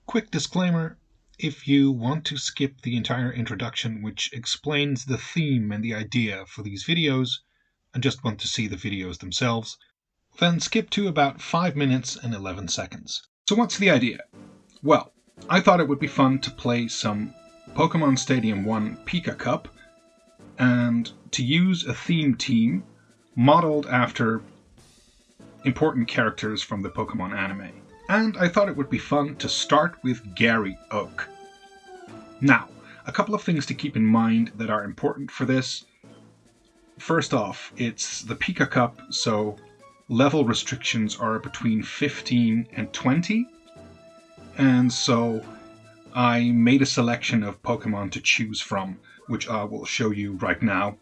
Quick disclaimer, if you want to skip the entire introduction which explains the theme and the idea for these videos, and just want to see the videos themselves, then skip to about 5 minutes and 11 seconds. So what's the idea? Well, I thought it would be fun to play some Pokemon Stadium 1 Pika Cup, and to use a theme team modeled after important characters from the Pokemon anime. And I thought it would be fun to start with Gary Oak. Now, a couple of things to keep in mind that are important for this. First off, it's the Pika Cup, so level restrictions are between 15 and 20. And so I made a selection of Pokemon to choose from, which I will show you right now.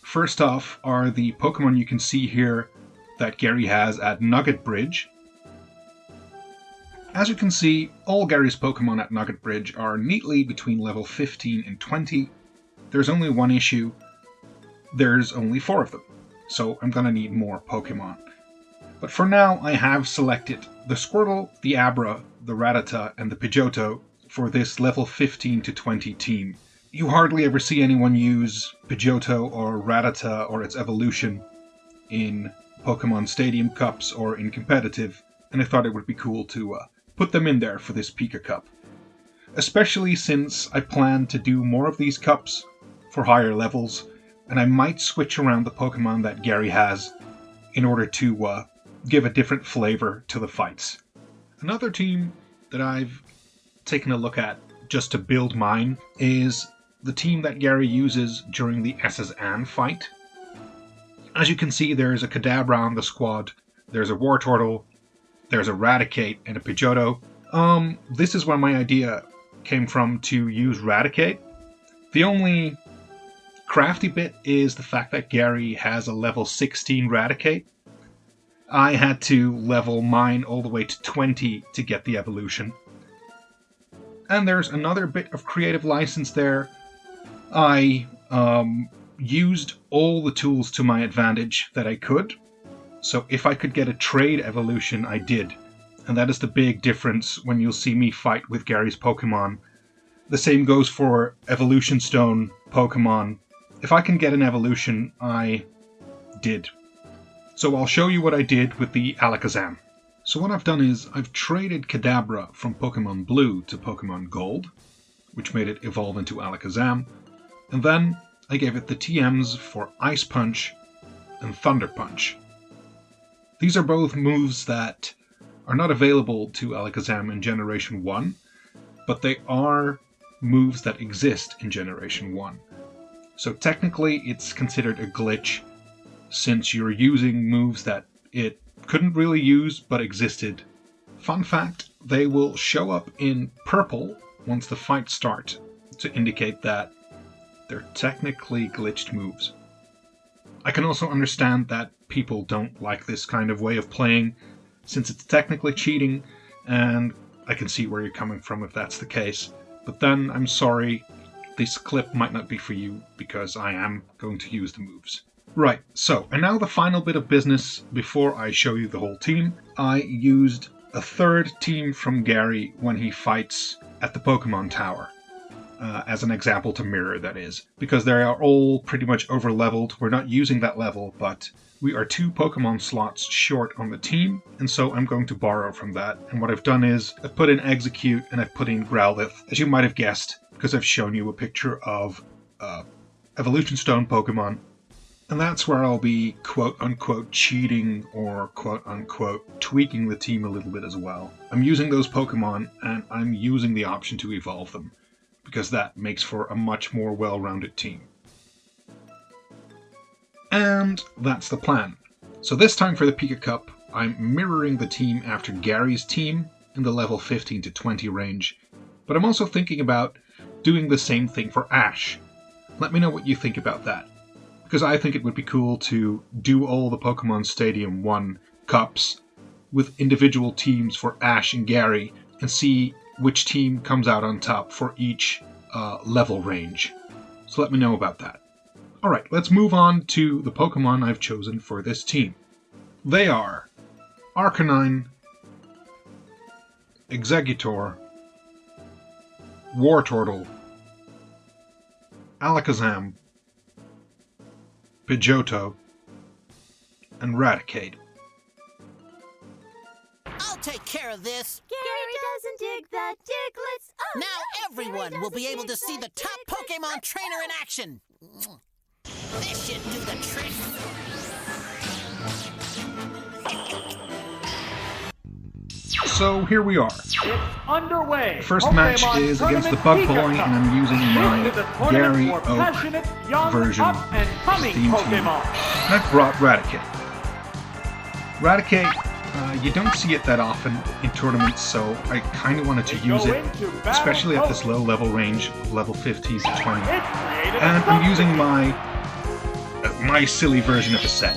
First off are the Pokemon you can see here that Gary has at Nugget Bridge. As you can see, all Gary's Pokemon at Nugget Bridge are neatly between level 15 and 20. There's only one issue. There's only 4 of them, so I'm gonna need more Pokemon. But for now, I have selected the Squirtle, the Abra, the Rattata, and the Pidgeotto for this level 15 to 20 team. You hardly ever see anyone use Pidgeotto or Rattata or its evolution in Pokemon Stadium Cups or in competitive, and I thought it would be cool to put them in there for this Pika Cup. Especially since I plan to do more of these cups for higher levels, and I might switch around the Pokemon that Gary has in order to give a different flavor to the fights. Another team that I've taken a look at just to build mine is the team that Gary uses during the SS Anne fight. As you can see, there's a Kadabra on the squad, there's a Wartortle, there's a Raticate, and a Pidgeotto. This is where my idea came from to use Raticate. The only crafty bit is the fact that Gary has a level 16 Raticate. I had to level mine all the way to 20 to get the evolution. And there's another bit of creative license there. I used all the tools to my advantage that I could. So if I could get a trade evolution, I did. And that is the big difference when you'll see me fight with Gary's Pokemon. The same goes for Evolution Stone Pokemon. If I can get an evolution, I did. So I'll show you what I did with the Alakazam. So what I've done is I've traded Kadabra from Pokemon Blue to Pokemon Gold, which made it evolve into Alakazam. And then I gave it the TMs for Ice Punch and Thunder Punch. These are both moves that are not available to Alakazam in Generation 1, but they are moves that exist in Generation 1. So technically it's considered a glitch since you're using moves that it couldn't really use but existed. Fun fact, they will show up in purple once the fights start to indicate that they're technically glitched moves. I can also understand that people don't like this kind of way of playing, since it's technically cheating, and I can see where you're coming from if that's the case. But then, I'm sorry, this clip might not be for you, because I am going to use the moves. Right, so, and now the final bit of business before I show you the whole team. I used a third team from Gary when he fights at the Pokemon Tower. As an example to mirror, that is. Because they are all pretty much over-leveled. We're not using that level, but we are 2 Pokemon slots short on the team, and so I'm going to borrow from that. And what I've done is, I've put in Execute and I've put in Growlithe, as you might have guessed, because I've shown you a picture of Evolution Stone Pokemon. And that's where I'll be quote-unquote cheating or quote-unquote tweaking the team a little bit as well. I'm using those Pokemon, and I'm using the option to evolve them, because that makes for a much more well-rounded team. And that's the plan. So this time for the Pika Cup, I'm mirroring the team after Gary's team in the level 15 to 20 range, but I'm also thinking about doing the same thing for Ash. Let me know what you think about that, because I think it would be cool to do all the Pokemon Stadium 1 Cups with individual teams for Ash and Gary, and see which team comes out on top for each level range. So let me know about that. Alright, let's move on to the Pokemon I've chosen for this team. They are Arcanine, Exeggutor, Wartortle, Alakazam, Pidgeotto, and Raticate. I'll take care of this. Gary doesn't dig the Diglets. Oh, Now everyone will be able to see the top Pokemon trainer in action. This should do the trick. So here we are. It's underway. The first match Pokemon is against the Tournament Bug Boy, Pika Cup. and I'm using my This is a tournament Gary for Oak passionate, young, version up and coming Steam Team. Pokemon. And I've brought Raticate. Raticate, you don't see it that often in tournaments, so I kind of wanted to use it, especially at this low level range of level 15 to 20. And I'm using my silly version of the set.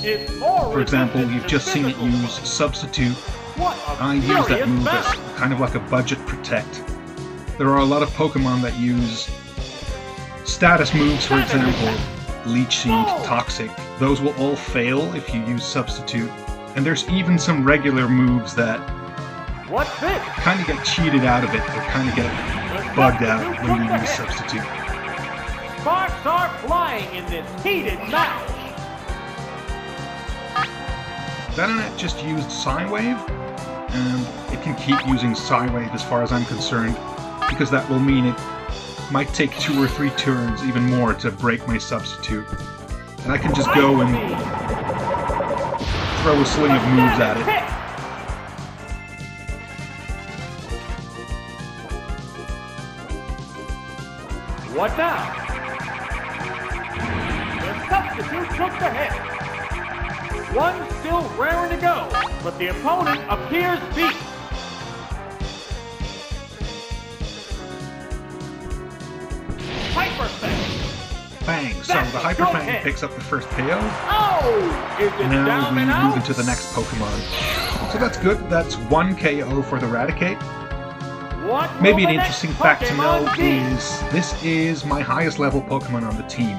For example, you've just seen it use Substitute. I use that move as kind of like a budget protect. There are a lot of Pokemon that use status moves, for example, Leech Seed, Toxic. Those will all fail if you use Substitute. And there's even some regular moves that kind of get cheated out of it, or kind of get bugged out when you use Substitute. Sparks are flying in this heated match. Venonet just used Psywave, and it can keep using Psywave as far as I'm concerned, because that will mean it might take 2 or 3 turns, even more, to break my Substitute. And I can just go and throw a sling of moves at it. What now? The substitute took the hit. One still raring to go, but the opponent appears beat. Hyper Fang. Bang! So the Hyper Fang picks up the first KO. Oh! Is it Now down we and move out? into the next Pokemon. So that's good. That's 1 KO for the Raticate. What will Maybe an the next interesting fact to know Pokemon be? is this is my highest level Pokemon on the team.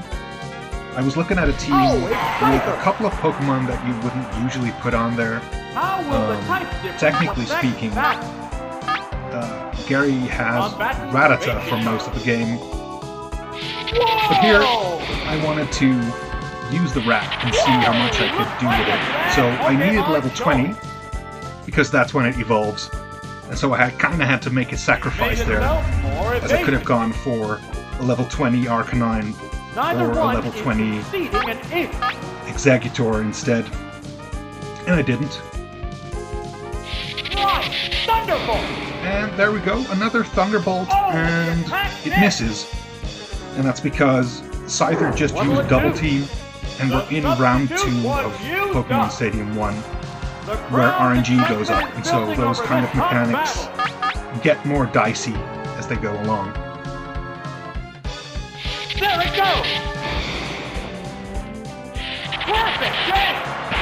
I was looking at a team Oh, it's with Hyper. a couple of Pokemon that you wouldn't usually put on there. How will the type difference technically affect speaking, that? Gary has Rattata for most of the game. But here, I wanted to use the Rat and see how much I could do with it. So I needed level 20, because that's when it evolves. And so I kind of had to make a sacrifice there, as I could have gone for a level 20 Arcanine or a level 20 Exeggutor instead. And I didn't. Thunderbolt! And there we go, another Thunderbolt, and it misses. And that's because Scyther just used Double Team, and we're in round 2 of Pokemon Stadium 1, where RNG goes up, and so those kind of mechanics get more dicey as they go along. There it goes! Perfect!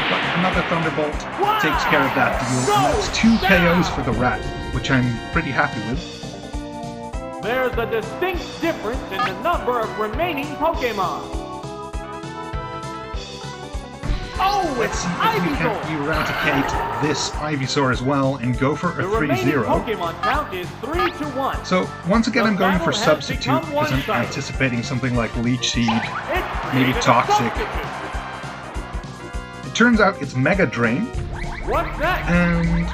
But another Thunderbolt takes care of that deal, and that's 2 KOs for the Rat, which I'm pretty happy with. There's a distinct difference in the number of remaining Pokemon. Oh, Let's it's see if we can Ivysaur! eradicate this Ivysaur as well and go for a The remaining 3-0. Pokemon count is 3-1. So, once again, I'm going for The battle has Substitute, become because I'm one-sided. anticipating something like Leech Seed. It's maybe created a Toxic. substitute. It turns out it's Mega Drain, What's that? and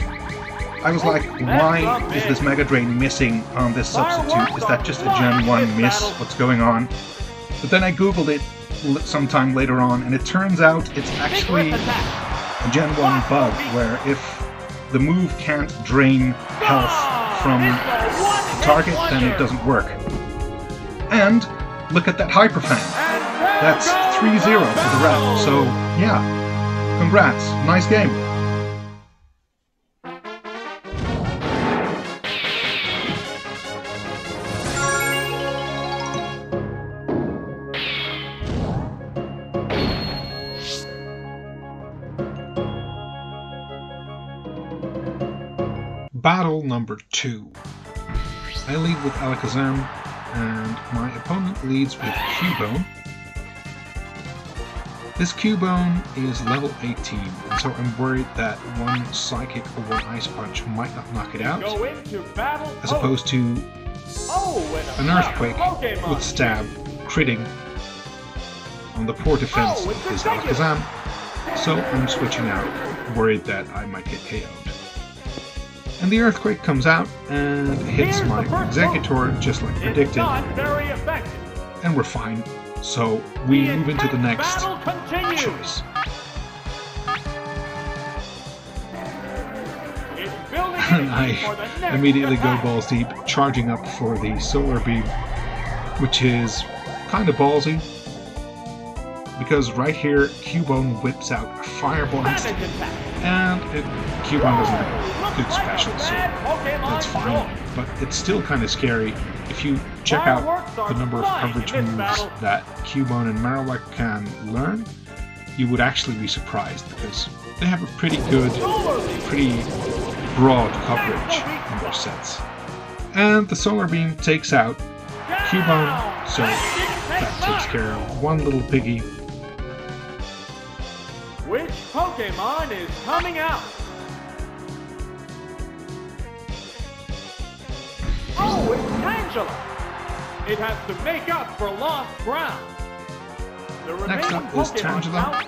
I was like, why is this Mega Drain missing on this Substitute? Is that just a Gen 1 miss? What's going on? But then I googled it sometime later on, and it turns out it's actually a Gen 1 bug, where if the move can't drain health from the target, then it doesn't work. And look at that Hyper Fang. That's 3-0 for the Rat, so yeah, congrats, nice game. Battle number 2. I lead with Alakazam, and my opponent leads with Cubone. This Cubone is level 18, and so I'm worried that one Psychic or one Ice Punch might not knock it out, Go into battle. as opposed to Oh, and an Earthquake with Stab, critting on the poor defense of his Alakazam, so I'm switching out, worried that I might get KO'd. And the Earthquake comes out and hits my Executor just like predicted, and we're fine. So we move into the next choice. And I immediately go balls deep, charging up for the Solar Beam, which is kind of ballsy, because right here Cubone whips out a Fire Blast, and Cubone doesn't have good special, so that's fine, but it's still kind of scary. If you check out the number of coverage moves that Cubone and Marowak can learn, you would actually be surprised, because they have a pretty good, pretty broad coverage in their sets. And the Solar Beam takes out Cubone, so that takes care of one little piggy. Which Pokemon is coming out? Oh, it's Tangela! It has to make up for lost ground. Next up is Tangela,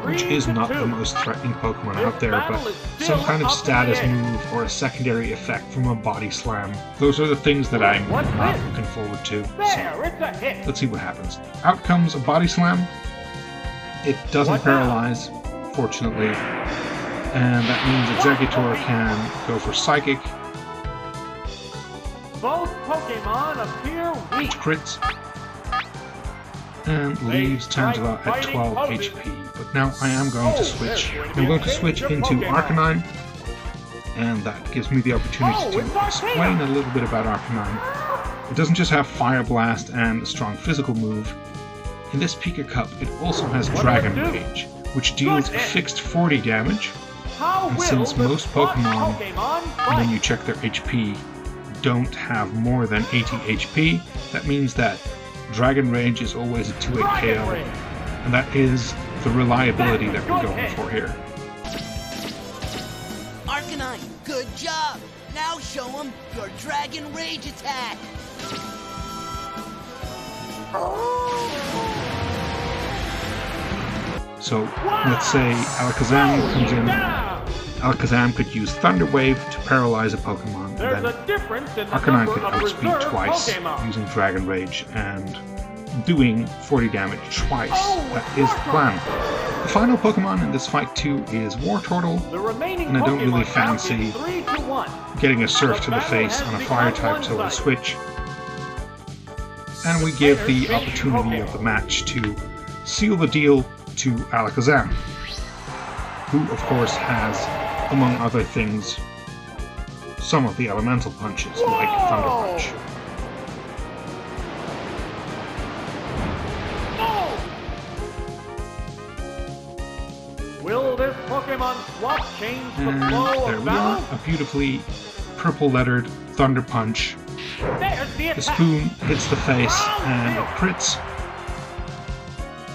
which is not the most threatening Pokemon out there, but some kind of status move or a secondary effect from a Body Slam. Those are the things that I'm not looking forward to, so let's see what happens. Out comes a Body Slam. It doesn't paralyze, fortunately, and that means Executor can go for Psychic. Both Pokemon appear weak. Crits. And leaves Tangela at 12 HP. But now I am going to switch. I'm going to switch into Arcanine, and that gives me the opportunity to explain a little bit about Arcanine. It doesn't just have Fire Blast and a strong physical move. In this Pika Cup, it also has Dragon Rage, which deals a fixed 40 damage. And since most Pokemon, when you check their HP, don't have more than 80 HP, that means that Dragon Rage is always a 2-8 KO, and that is the reliability that we're going for here. Arcanine, good job! Now show him your Dragon Rage attack! So, let's say Alakazam comes in. Alakazam could use Thunder Wave to paralyze a Pokemon, and then Arcanine could outspeed twice using Dragon Rage and doing 40 damage twice. That is the plan. The final Pokemon in this fight too is Wartortle, and I don't really fancy getting a Surf to the face on a Fire type, so we'll switch. And we give the opportunity of the match to seal the deal to Alakazam, who of course has, among other things, some of the elemental punches, like Thunder Punch. Will this Pokemon swap change the And flow there of we are, battle? a beautifully purple-lettered Thunder Punch. There's the The attack. spoon hits the face and it crits,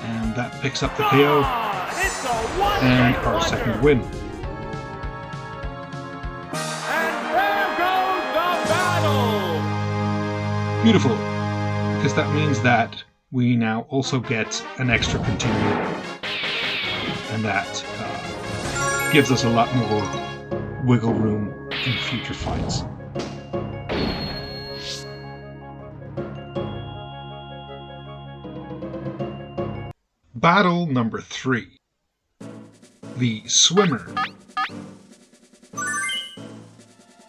and that picks up the KO It's a one and our second win. And there goes the battle! Beautiful, because that means that we now also get an extra continue, and that gives us a lot more wiggle room in future fights. Battle number 3. The Swimmer.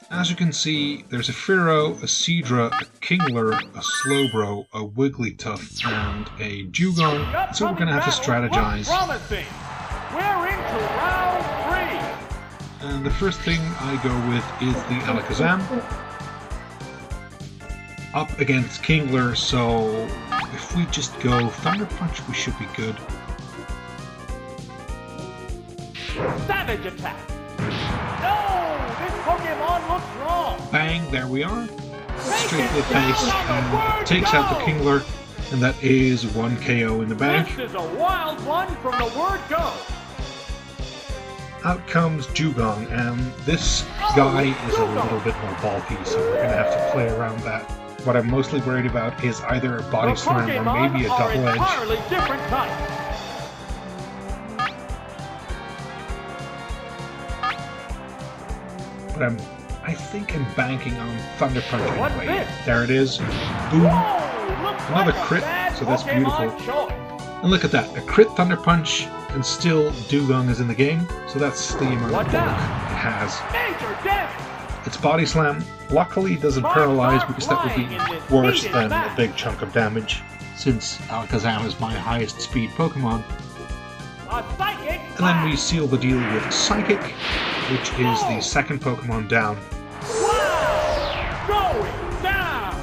As you can see, there's a Fearow, a Seadra, a Kingler, a Slowbro, a Wigglytuff, and a Dugong, so we're going to have to strategize. We're into round 3. And the first thing I go with is the Alakazam. Up against Kingler, so if we just go Thunder Punch, we should be good. Savage attack! No! This Pokemon looks wrong! Bang, there we are. Straight to the face, and it takes out the Kingler, and that is 1 KO in the bag. This is a wild one from the word go! Out comes Dugong, and this guy is a little bit more bulky, so we're going to have to play around that. what I'm mostly worried about is either a body slam or maybe a double edge. Entirely different types. But I think I'm banking on Thunder Punch What's anyway. this? There it is. Boom. Whoa, looks Another like a crit, bad so that's Pokemon beautiful. choice. And look at that, a crit Thunder Punch, and still Dugong is in the game, so that's the amount of What bulk now? it has. Major damage. Its Body Slam luckily doesn't paralyze because that would be worse than a big chunk of damage, since Alakazam is my highest speed Pokemon. A psychic. And then we seal the deal with Psychic, which is the second Pokemon down. Wow! Going down!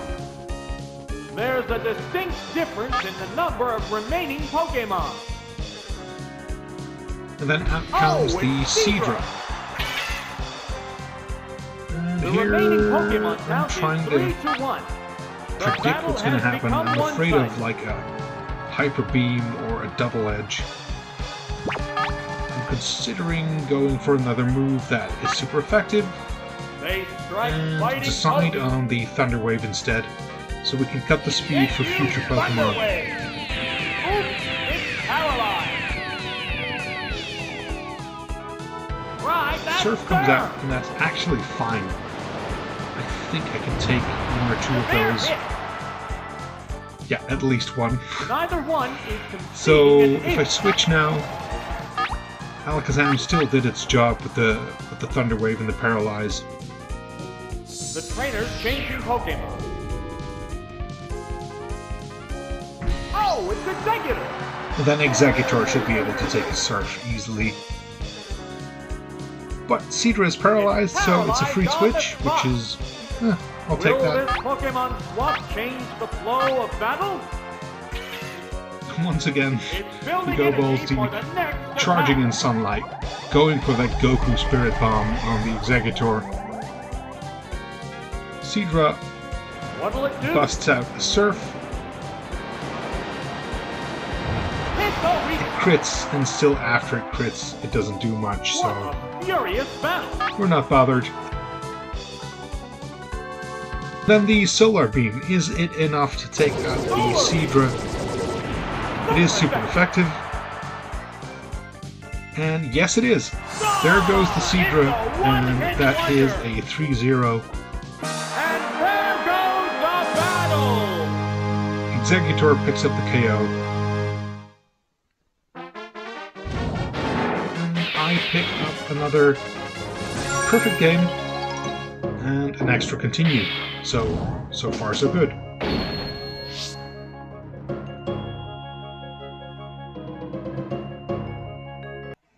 There's a distinct difference in the number of remaining Pokemon. And then out comes the it's Seadra. And The here remaining Pokemon I'm count trying is to 3-1. The predict battle what's going to has happen. become I'm afraid one-sided. of like a Hyper Beam or a Double Edge. I'm considering going for another move that is super effective They strike and fighting decide Pokemon. on the Thunder Wave instead, so we can cut the speed for future Thunder Pokemon. Wave. Oops, it's paralyzed. Right, that's Surf comes fair. out, and that's actually fine. I think I can take one or two of Fair those. hit. Yeah, at least one. Neither one is So conceding an if I inch. switch now, Alakazam still did its job with the Thunder Wave and the Paralyze. The trainer's changing Pokemon. Oh, it's Executor. And then Executor should be able to take a Surf easily. But Seadra is paralyzed, so it's a free switch, which is... I'll take Will that. this Pokemon swap change the flow of battle? Once again, It's building Go energy Balls for deep, the next charging in attack. sunlight, going for that Goku Spirit Bomb on the Executor. Seadra What'll it do? busts out a Surf, Hit the reach. crits, and still after it crits, it doesn't do much, What so a furious battle. we're not bothered. Then the Solar Beam, is it enough to take out the Seadra? It is super effective. And yes it is. There goes the Seadra, and that is a 3-0. And there goes the battle. Executor picks up the KO. And I pick up another perfect game and an extra continue. So far so good.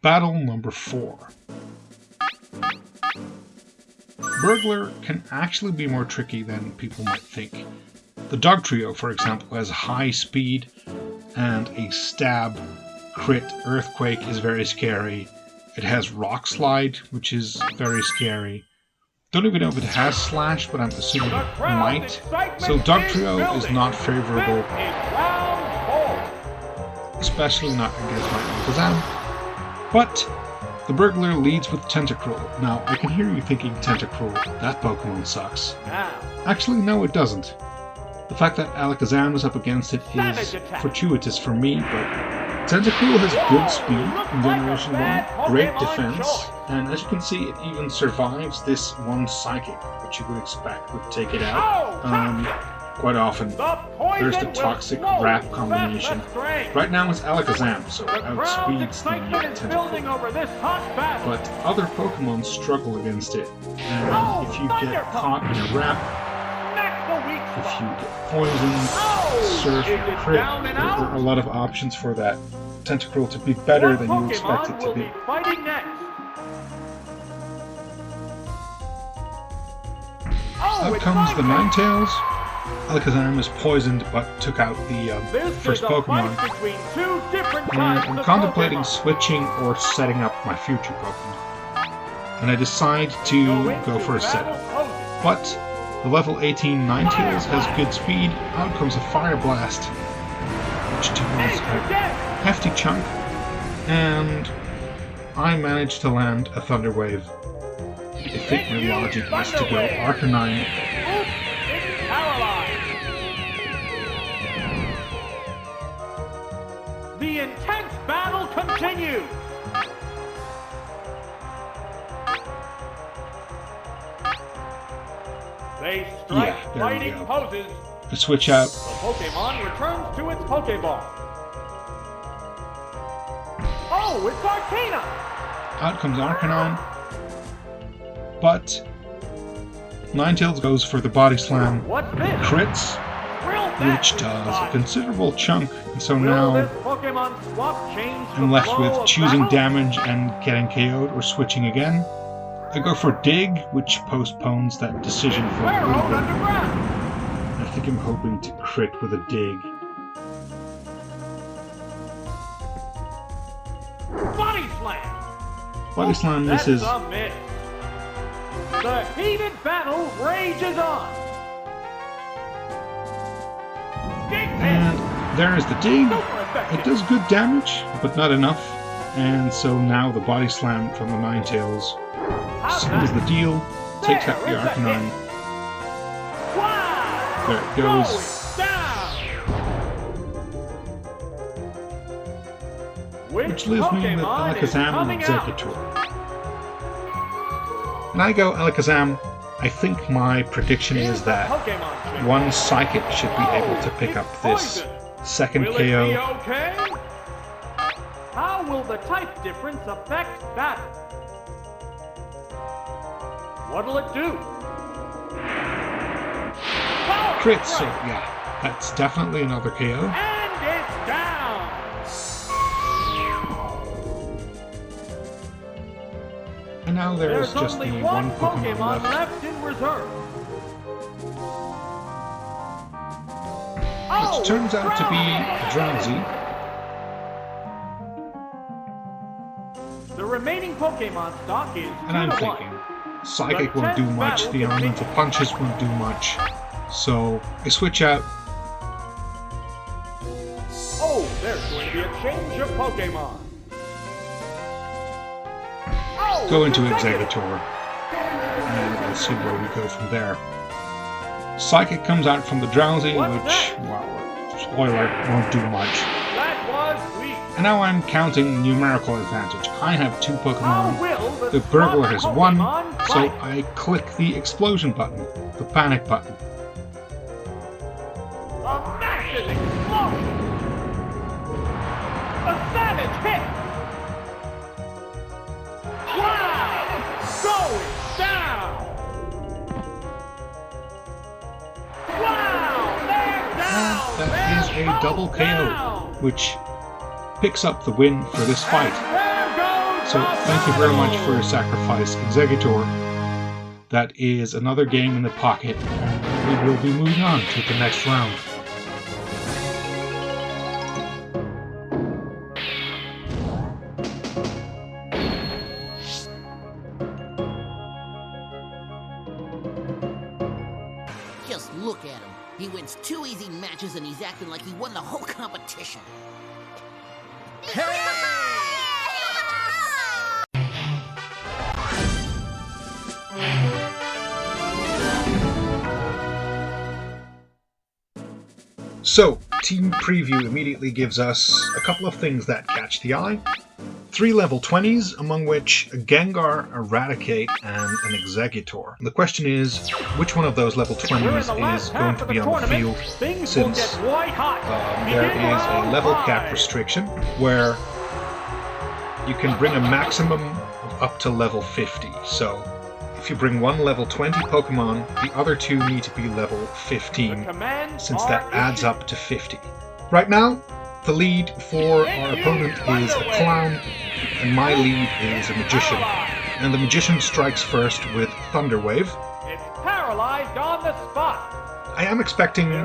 Battle number 4. Burglar can actually be more tricky than people might think. The Dog Trio, for example, has high speed and a stab. Crit Earthquake is very scary. It has Rock Slide, which is very scary. Don't even know if it has Slash, but I'm assuming The it crowd's might. excitement So Dog is Trio is building. not This favorable, is round 4. especially not against my Alakazam. But the Burglar leads with Tentacruel. Now, I can hear you thinking, Tentacruel, that Pokemon sucks. Now, Actually, no, it doesn't. The fact that Alakazam is up against it is Savage attack. fortuitous for me, but Tentacruel has good speed in Generation 1, great defense, and as you can see, it even survives this one Psychic, which you would expect would take it out. Quite often. the poison There's the will toxic slowly wrap set combination. the strength. Right now it's Alakazam, so The it crowd's outspeeds excitement is the building Tentacruel. over this hot battle. But other Pokemon struggle against it, and Oh, if you get Thunderpump. caught in a wrap, Smack the weak if spot. you get poisoned, Oh, Surf, is it Crit, down and there out? are a lot of options for that Tentacruel to be better What than you Pokemon expect it to will be. be fighting next? Oh, Out it's comes the Psychic. Ninetales. Alakazam is poisoned but took out the This first is a Pokemon. fight between two different And types I'm of contemplating Pokemon. switching or setting up my future Pokemon. And I decide to go for a setup. But the level 18 Ninetales has good speed. Out comes a Fire Blast, which deals a hefty chunk. And I manage to land a Thunder Wave. I think my logic is to go Arcanine, Oops, it's paralyzed. strike Yeah, there we fighting go. poses. I switch out. The Pokemon returns to its Pokeball. Oh, it's Arcana! Out comes Arcanine. But Ninetales goes for the Body Slam. What's this? Crits, Will that which be does a fine? considerable chunk. And so Will now this Pokemon swap change the I'm left flow with of choosing battle? damage and getting KO'd or switching again. I go for Dig, which postpones that decision for a We're little out bit. underground. I think I'm hoping to crit with a Dig. Body Slam! Body Slam That's misses. a miss. The heated battle rages on. Dig miss. And there's the Dig. Super effective. It does good damage, but not enough. And so now the Body Slam from the Ninetales How's seals that? the deal, takes out the There is a Arcanine. Wow! There it goes. Going down. Which leaves me with Pokemon is Alakazam and coming out? Exeggutor. When I go Alakazam, I think my prediction Here's is the that Pokemon trick. one Psychic should be able to pick up this second Will it be KO. okay? How will the type difference affect battle? What'll it do? Power Crit, so strike. yeah, that's definitely another KO. And it's down. And now there's just only the one one Pokemon left, in reserve. which turns out to be a Drowsy. The remaining Pokemon stock is 2 And I'm to 1. thinking, Psychic won't do much, the Elemental Punches won't do much. So I switch out. Oh, there's going to be a change of Pokemon. Oh, Go into it's Exeggutor, and we'll see where we go from there. Psychic comes out from the Drowsy, What's which, that? well, spoiler, won't do much. That was weak. And now I'm counting numerical advantage. I have 2 How Pokemon, will the Burglar has 1, Pokemon so fight? I click the explosion button, the panic button. A massive explosion! A savage hit! Wow! Going down! Wow! They're down! And that is a double KO, which picks up the win for this fight. So thank you very much for your sacrifice, Exeggutor. That is another game in the pocket, and we will be moving on to the next round. Just look at him. He wins 2 easy matches and he's acting like he won the whole competition. So, Team Preview immediately gives us a couple of things that catch the eye. 3 level 20s, among which a Gengar, a Raticate, and an Exeggutor. The question is, which one of those level We're in 20s the is last going half to of be the on the tournament. field, Things will since get white hot. there Begin is a round level 5. cap restriction where you can bring a maximum of up to level 50. So if you bring 1 level 20 Pokemon, the other 2 need to be level The 15, commands since are that adds issued. up to 50. Right now, the lead for our opponent is a Clown, and my lead is a Magician. And the Magician strikes first with Thunder Wave. It's paralyzed on the spot. I am expecting the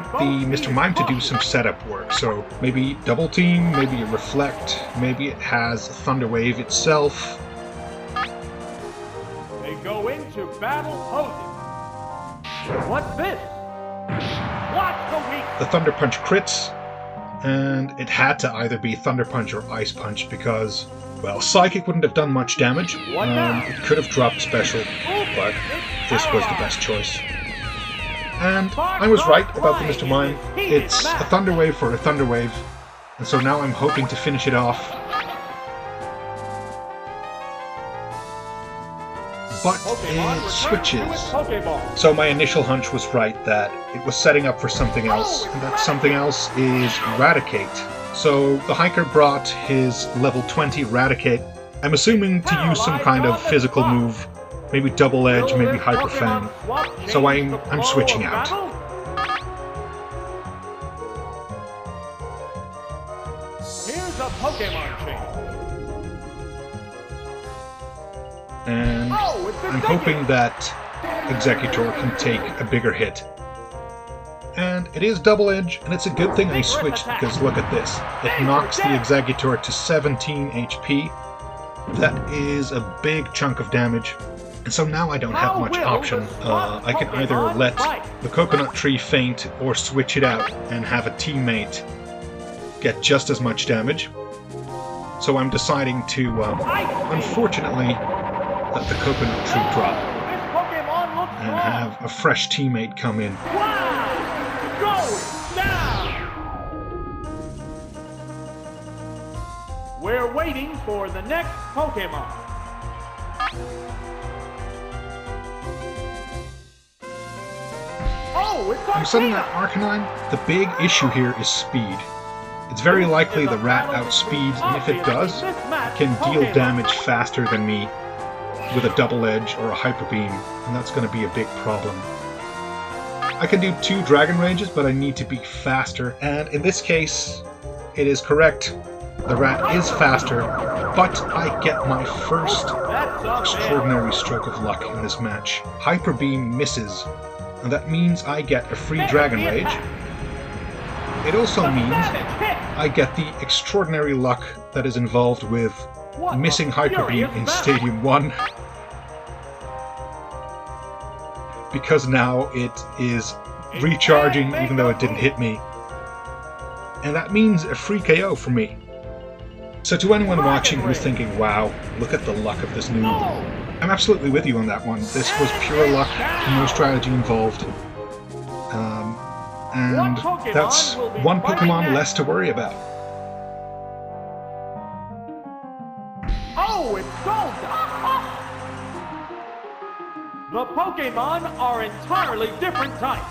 Mr. Mime to do some setup work, so maybe double team, maybe a reflect, maybe it has Thunder Wave itself. They go into battle posing. What's this? What's the weak? The Thunder Punch crits, and it had to either be Thunder Punch or Ice Punch because, well, Psychic wouldn't have done much damage. What now? It could have dropped Special, but this was the best choice. And I was right about the Mr. Mime. It's a Thunder Wave for a Thunder Wave, and so now I'm hoping to finish it off. but it switches. So my initial hunch was right that it was setting up for something else, and that something else is Raticate. So the hiker brought his level 20 Raticate, I'm assuming to use some kind of physical move, maybe Double Edge, maybe Hyper Fang. So I'm switching out. Here's a Pokemon chain. And I'm hoping that Executor can take a bigger hit. And it is Double Edge, and it's a good thing I switched because look at this. It knocks the Executor to 17 HP. That is a big chunk of damage. And so now I don't have much option. I can either let the Coconut Tree faint or switch it out and have a teammate get just as much damage. So I'm deciding to, unfortunately, let the Coconut Tree drop and have a fresh teammate come in. We're waiting for the next Pokemon. Oh, it's I'm setting that Arcanine. The big issue here is speed. It's very likely the rat outspeeds, and if it does, it can deal damage faster than me with a Double Edge or a Hyper Beam, and that's going to be a big problem. I can do 2 Dragon Rages, but I need to be faster, and in this case, it is correct. The rat is faster, but I get my first extraordinary stroke of luck in this match. Hyper Beam misses, and that means I get a free Dragon Rage. It also means I get the extraordinary luck that is involved with missing Hyper Beam in Stadium 1. Because now it is recharging even though it didn't hit me. And that means a free KO for me. So to anyone watching who's thinking, wow, look at the luck of this noob, I'm absolutely with you on that one. This was pure luck, no strategy involved. And that's one Pokemon less to worry about. Oh, it's gold! The Pokemon are entirely different types.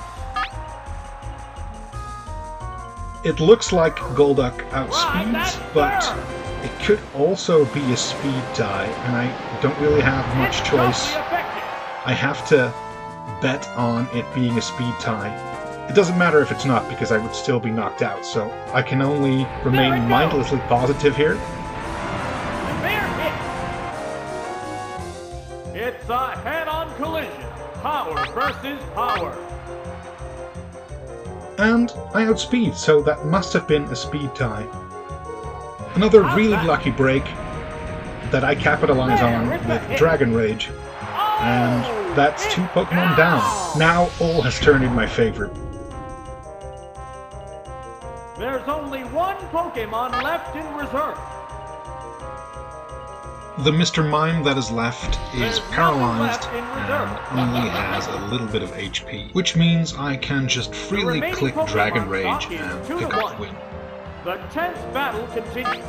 It looks like Golduck outspeeds, but it could also be a speed tie, and I don't really have much choice. I have to bet on it being a speed tie. It doesn't matter if it's not, because I would still be knocked out, so I can only remain mindlessly positive here. It's a head-on collision. Power versus power. And I outspeed, so that must have been a speed tie. Another really lucky break that I capitalize on with Dragon Rage. And that's 2 Pokemon down. Now all has turned in my favor. There's only 1 Pokemon left in reserve. The Mr. Mime that is left is paralyzed and only has a little bit of HP, which means I can just freely click Dragon Rage and pick up the win. The tense battle continues.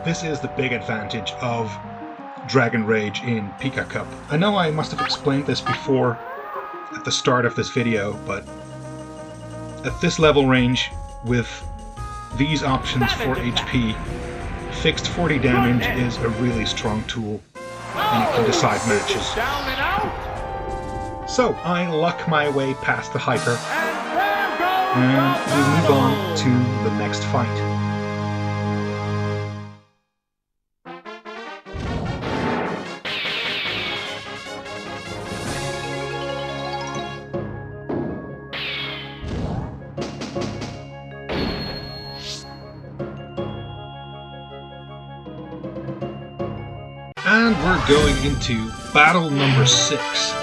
This is the big advantage of Dragon Rage in Pika Cup. I know I must have explained this before at the start of this video, but at this level range, with these options for HP, fixed 40 damage is a really strong tool, and it can decide matches. So, I luck my way past the Hyper, and we move on to the next fight. And we're going into battle number 6.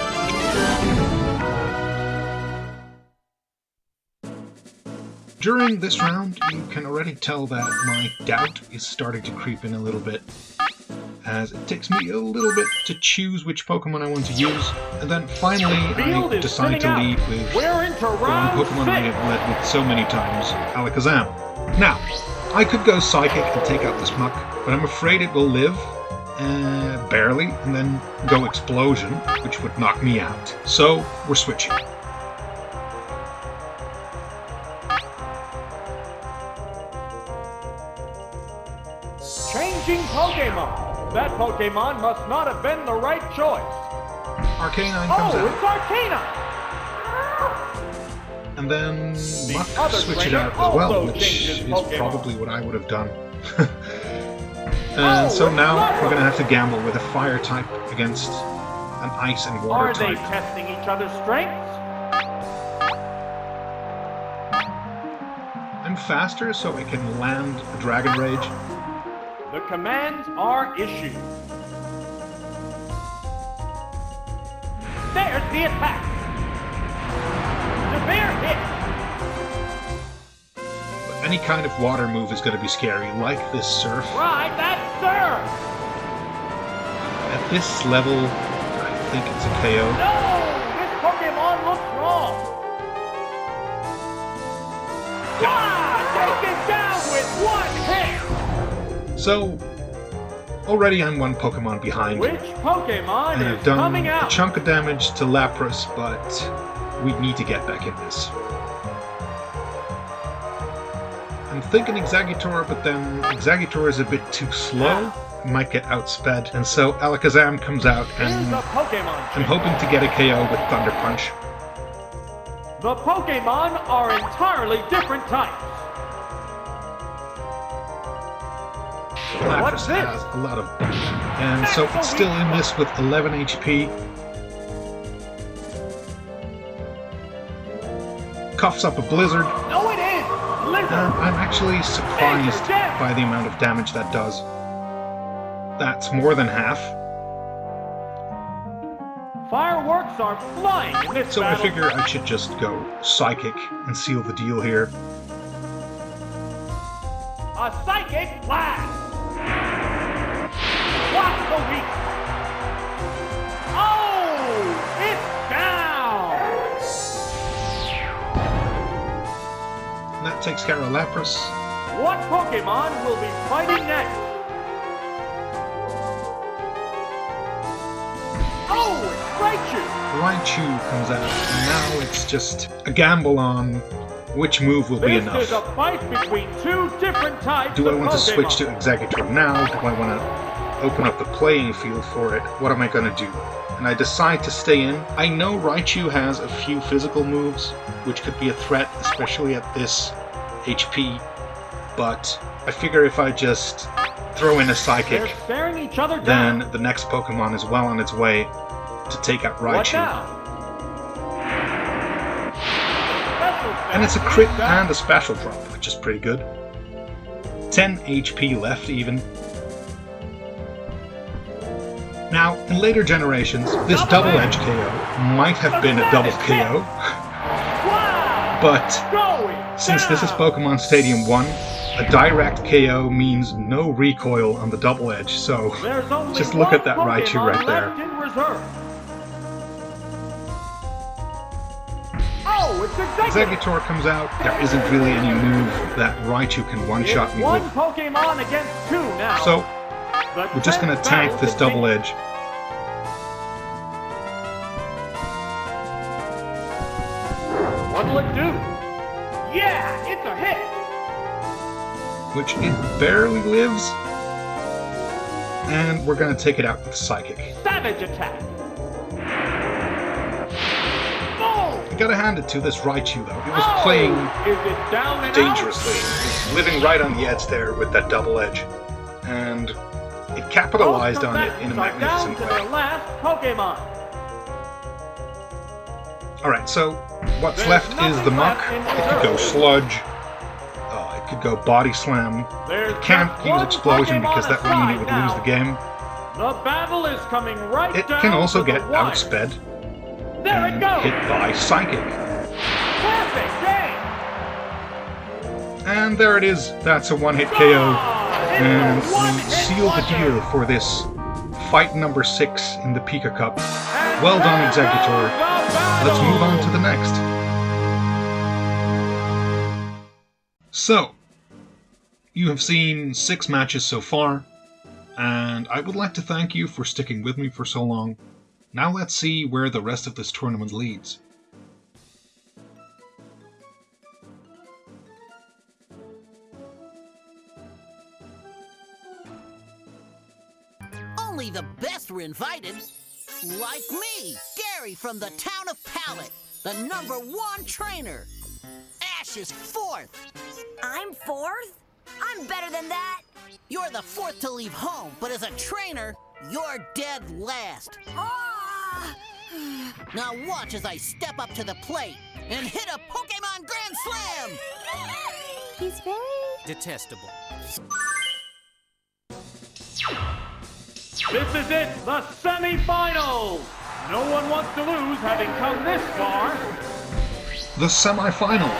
During this round, you can already tell that my doubt is starting to creep in a little bit, as it takes me a little bit to choose which Pokemon I want to use, and then finally I decide to lead with the one Pokemon I have led with so many times, Alakazam. Now, I could go Psychic and take out this Muck, but I'm afraid it will live, barely, and then go Explosion, which would knock me out. So, we're switching. Changing Pokemon. That Pokemon must not have been the right choice. Arcanine comes Oh, out. it's Arcanine! And then Muck other switch it trainer out as well, also which changes is Pokemon. probably what I would have done. And so now we're going to have to gamble with a Fire type against an Ice and Water Are they type. testing each other's strengths? I'm faster, so I can land a Dragon Rage. The commands are issued. There's the attack. Severe hit. But any kind of water move is going to be scary, like this Surf. Right, that's Surf. At this level, I think it's a KO. No, this Pokemon looks wrong. Take it down with one hit. So, already I'm one Pokemon behind. Which Pokemon And is I've done coming a out? chunk of damage to Lapras, but we need to get back in this. I'm thinking Exeggutor, but then Exeggutor is a bit too slow. Might get outsped, and so Alakazam comes out, Here's and a Pokemon. I'm hoping to get a KO with Thunder Punch. The Pokemon are entirely different types. Lapras What's this? has a lot of bulk, and so it's still in this with 11 HP. Coughs up a Blizzard. No, it is! Blizzard! I'm actually surprised by the amount of damage that does. That's more than half. Fireworks are flying in this So I battle. figure I should just go Psychic and seal the deal here. A Psychic Blast! Watch the weak! Oh! It's down! And that takes care of Lapras. What Pokemon will be fighting next? Oh, it's Raichu! Raichu comes out, and now it's just a gamble on which move will be This enough. is a fight between two different types Do I of want to Pokemon. switch to Exeggutor now? Do I want to open up the playing field for it? What am I going to do? And I decide to stay in. I know Raichu has a few physical moves, which could be a threat, especially at this HP, but I figure if I just throw in a Psychic, They're staring each other down. then the next Pokemon is well on its way to take out What Raichu. now? And it's a crit and a special drop, which is pretty good. 10 HP left even. Now, in later generations, this double edge KO might have been a double KO, Wow! but Going since this is down. Pokemon Stadium 1, a direct KO means no recoil on the double edge, so There's only just look at one that Raichu Pokemon right there. left in reserve. Oh, it's Exeggutor. Exeggutor comes out, there isn't really any move that Raichu can one-shot It's me one with, Pokemon against two now. so The we're just gonna tenth tank battle this double continues. edge. What'll it do? Yeah, it's a hit. Which it barely lives. And we're gonna take it out with Psychic. Savage attack. Boom! I gotta hand it to this Raichu though. It was Oh! playing Is it down and dangerously. It was living right on the edge there with that double edge. And it out? capitalized Both on it in a combatants are down magnificent to way. their last Pokemon. Alright, so what's There's left is the nothing Muck. left in It could go reserve. Sludge. It could go Body Slam. There's It can't just use one Explosion Pokemon because that would mean it aside would now. lose the game. The battle is coming right It down can also to get the wire. outsped There and it goes. hit by Psychic. Perfect game. And there it is. That's a one-hit KO. It's And a we one-hit seal the wonder. deal for this fight number 6 in the Pika Cup. And Well done, there Exeggutor. goes the battle. Let's move on to the next. So, You have seen 6 matches so far, and I would like to thank you for sticking with me for so long. Now let's see where the rest of this tournament leads. Only the best were invited. Like me, Gary from the town of Pallet, the #1 trainer. Ash is 4th. I'm 4th? I'm better than that. You're the 4th to leave home, but as a trainer, you're dead last. Ah! Now watch as I step up to the plate and hit a Pokemon Grand Slam! He's very... detestable. This is it, the semi-finals! No one wants to lose having come this far. The semi-final!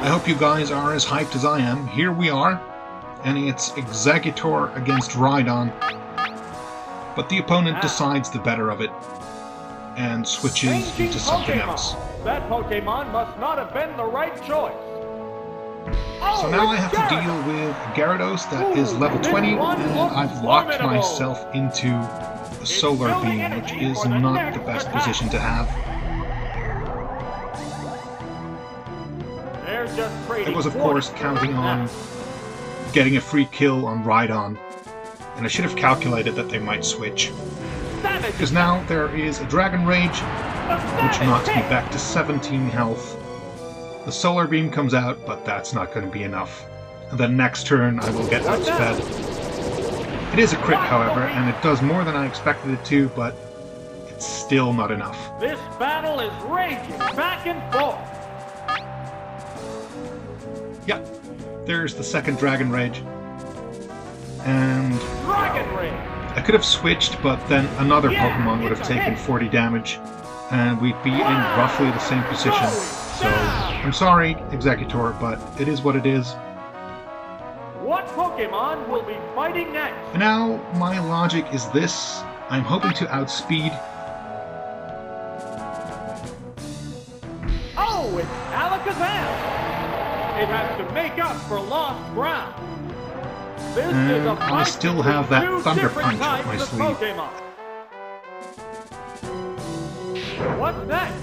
I hope you guys are as hyped as I am. Here we are, and it's Exeggutor against Rhydon. But the opponent decides the better of it, and switches into something else. That Pokemon must not have been the right choice. So now I have to deal with a Gyarados that is level 20, and I've locked myself into a Solar Beam, which is not the best position to have. I was of course counting on getting a free kill on Rhydon, and I should have calculated that they might switch. Because now there is a Dragon Rage, which knocks me back to 17 health. The Solar Beam comes out, but that's not going to be enough. And then next turn I will get outsped. It is a crit, however, and it does more than I expected it to, but it's still not enough. This battle is raging back and forth. Yep, there's the second Dragon Rage. And Dragon Rage. I could have switched, but then another Pokemon would have taken 40 damage, and we'd be in roughly the same position. So, I'm sorry, Exeggutor, but it is what it is. What Pokemon will be fighting next? And now, my logic is this. I'm hoping to outspeed. Oh, it's Alakazam! It has to make up for lost ground. This is a I fight still have that between two Thunder different Punch up my types of sleeve. Pokemon. What's next?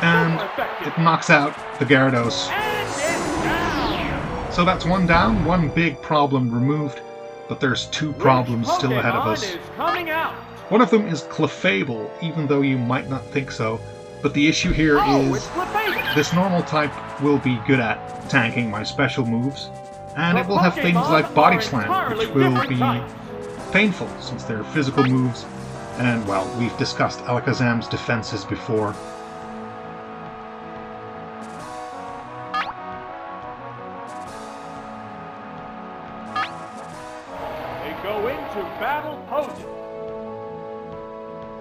And it knocks out the Gyarados. And it's down! So that's one down, one big problem removed, but there's 2 problems Which still ahead of Pokemon us. is coming out? One of them is Clefable, even though you might not think so. But the issue here Oh, is it's Clefable! this normal type will be good at tanking my special moves, and it will have things like Body Slam, which will be painful since they're physical moves, and well, we've discussed Alakazam's defenses before. They go into battle poses.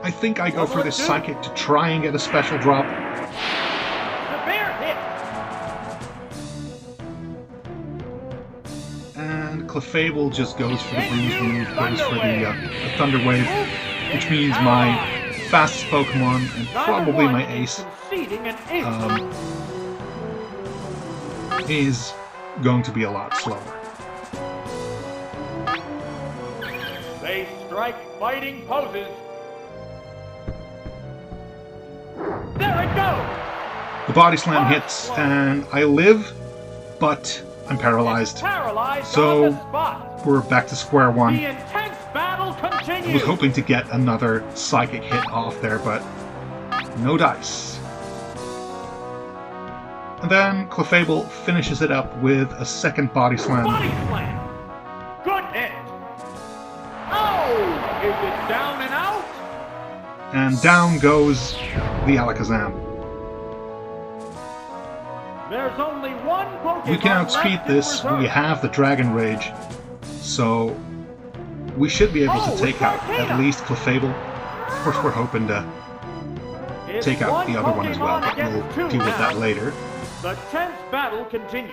I think I go for this Psychic to try and get a special drop. Severe hit! And Clefable just goes for the Bruise move, goes for the Thunder Wave, which means my fastest Pokemon, and probably my ace, is going to be a lot slower. They strike fighting poses. There it goes! The Body Slam hits, and I live, but I'm paralyzed. Paralyzed So on the spot. we're back to square one. The intense battle I continues. was hoping to get another Psychic hit off there, but no dice. And then Clefable finishes it up with a second Body Slam. Body slam. Good hit. Oh, is it down and out? And down goes the Alakazam. There's only one Pokemon We can left outspeed in this, reserve. we have the Dragon Rage, so we should be able to take out at least Clefable. Of course we're hoping to It's take out the other one as well, Pokemon but we'll against two deal with that now. later. The tense battle continues.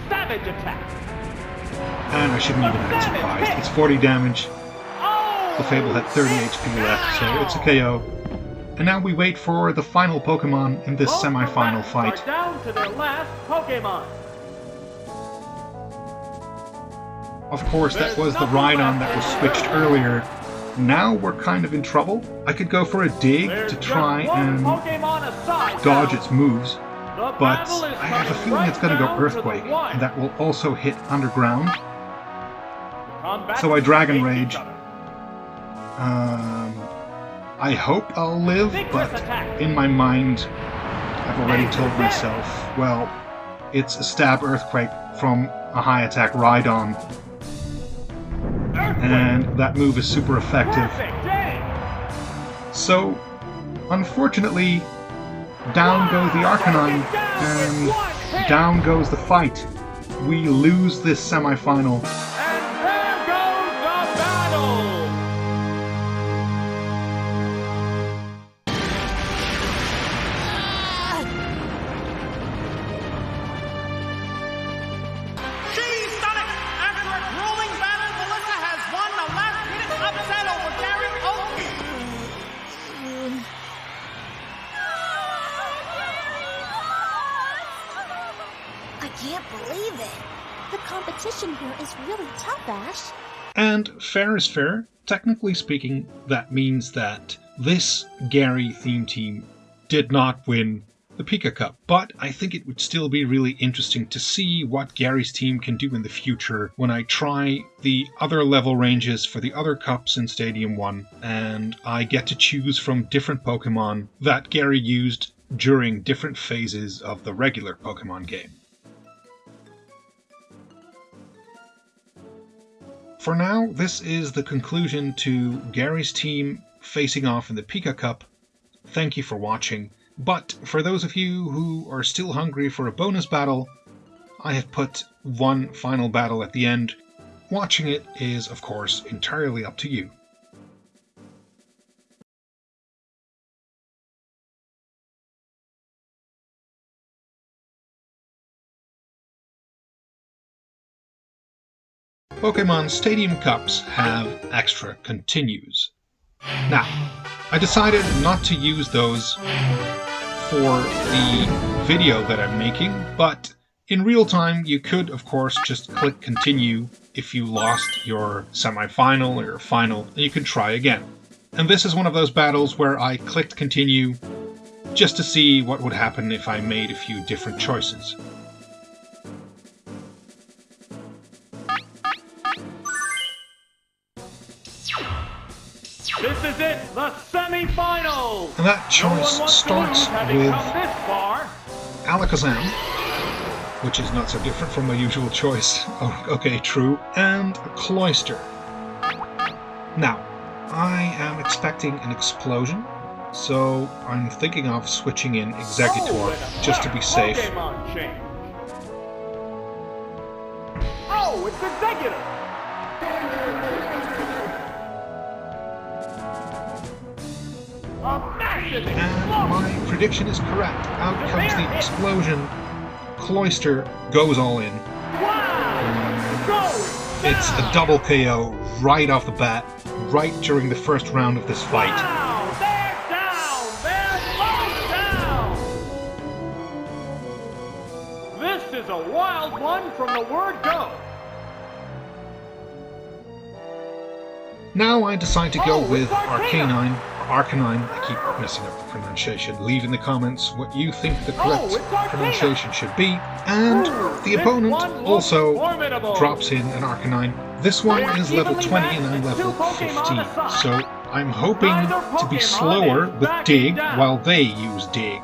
Savage attack. And I shouldn't even act surprised. It's 40 damage. Oh! Clefable had 30 HP left, so it's a KO. And now we wait for the final Pokemon in this semi-final fight. Down to their last Pokemon. Of course, that was the Rhydon that was switched earlier. Now we're kind of in trouble. I could go for a dig to try and dodge its moves, but I have a feeling it's going to go Earthquake, and that will also hit underground. So I Dragon Rage. I hope I'll live, but in my mind, I've already told myself, well, it's a stab Earthquake from a high attack Rhydon. And that move is super effective. So, unfortunately, down goes the Arcanine, and down goes the fight. We lose this semi-final. And there goes the battle! She's done it! After a grueling battle, Melissa has won the last-minute upset over Gary Oakley. I can't believe it. The competition here is really tough, Ash. And fair is fair. Technically speaking, that means that this Gary theme team did not win the Pika Cup, but I think it would still be really interesting to see what Gary's team can do in the future when I try the other level ranges for the other cups in Stadium 1, and I get to choose from different Pokemon that Gary used during different phases of the regular Pokemon game. For now, this is the conclusion to Gary's team facing off in the Pika Cup. Thank you for watching. But for those of you who are still hungry for a bonus battle, I have put one final battle at the end. Watching it is, of course, entirely up to you. Pokemon Stadium Cups have extra continues. Now, I decided not to use those for the video that I'm making, but in real time you could of course just click continue if you lost your semi-final or your final, and you can try again. And this is one of those battles where I clicked continue just to see what would happen if I made a few different choices. This is it, the semi-finals! And that choice starts with Alakazam, which is not so different from my usual choice. Oh, okay, true. And a Cloyster. Now, I am expecting an explosion, so I'm thinking of switching in Exeggutor just to be safe. Pokemon change. Oh, it's Exeggutor! And my prediction is correct. Out comes the explosion. Cloyster goes all in. It's a double KO right off the bat, right during the first round of this fight. Wow, they're down! They're both down! This is a wild one from the word go. Now I decide to go with Arcanine. Arcanine, I keep messing up the pronunciation. Leave in the comments what you think the correct pronunciation should be. And the opponent also drops in an Arcanine. This one is level 20 and I'm level 15. So I'm hoping to be slower with Dig while they use Dig.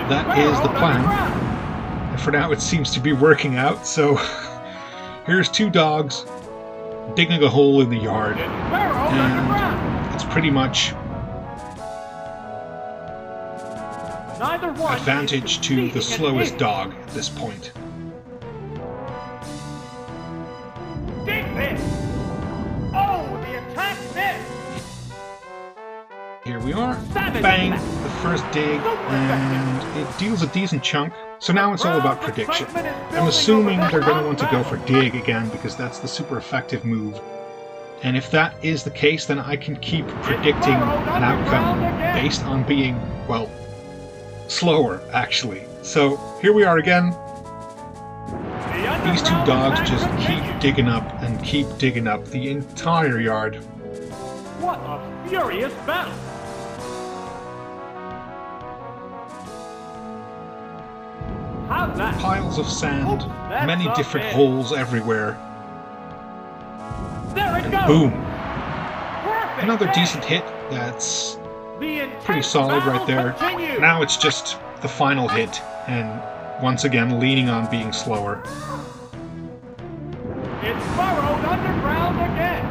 That is the plan. And for now it seems to be working out, so here's two dogs digging a hole in the yard. And it's pretty much advantage to the slowest dog at this point. Oh, the attack missed! Here we are. Bang! The first dig, and it deals a decent chunk. So now it's all about prediction. I'm assuming they're going to want to go for Dig again because that's the super effective move. And if that is the case, then I can keep predicting an outcome based on being, well, slower, actually. So here we are again. These two dogs just keep digging up and keep digging up the entire yard. What a furious battle! How's that? Piles of sand, that's many a different hit. holes everywhere. There it goes! Boom! Perfect Another hit. decent hit. That's The intense pretty solid right battle there. continues. Now it's just the final hit, and once again leaning on being slower. It's burrowed underground again.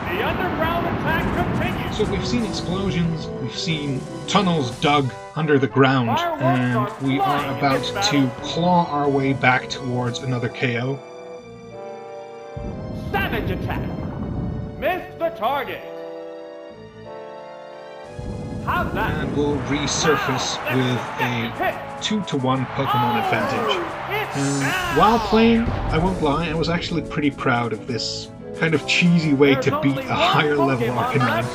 The underground attack continues. So we've seen explosions, we've seen tunnels dug under the ground, and we are about to claw our way back towards another KO. Savage attack. Missed the target. How's that? And we'll resurface with a 2-to-1 Pokemon advantage. And while playing, I won't lie, I was actually pretty proud of this kind of cheesy way to beat a higher level Arcanine.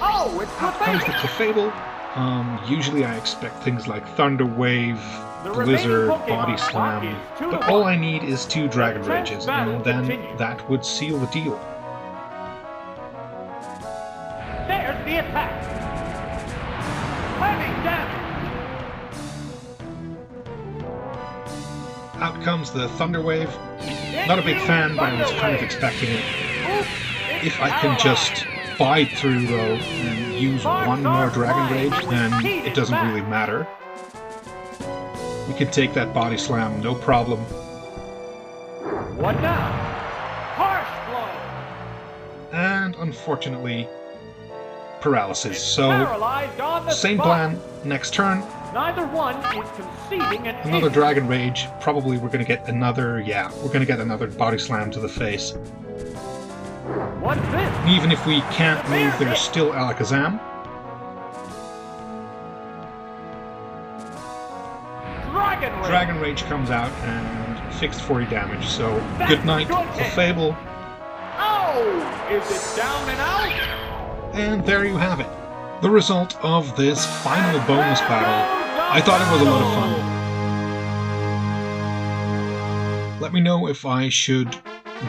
Oh, it's Out comes the Clefable. Usually I expect things like Thunder Wave, Blizzard, Body Slam, but all I need is 2 Dragon Rages, and then that would seal the deal. There's the attack. Heavy damage. Out comes the Thunder Wave. Not a big fan, but I was kind of expecting it. If I can just bide through though and use 1 more Dragon Rage, then it doesn't really matter. We can take that Body Slam, no problem. What now? Harsh blow. And unfortunately, paralysis. So, Paralyzed on the same spot. plan, next turn, Neither one is conceding an another inch. Dragon Rage. Probably we're going to get another, Body Slam to the face. What's this? And even if we can't move, there's still Alakazam. Dragon Rage comes out and fixed 40 damage, so good night, Clefable. Oh! Is it down and out? And there you have it. The result of this final bonus battle. I thought it was a lot of fun. Let me know if I should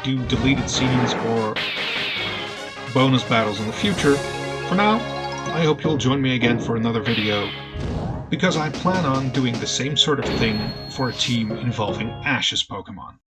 do deleted scenes or bonus battles in the future. For now, I hope you'll join me again for another video, because I plan on doing the same sort of thing for a team involving Ash's Pokemon.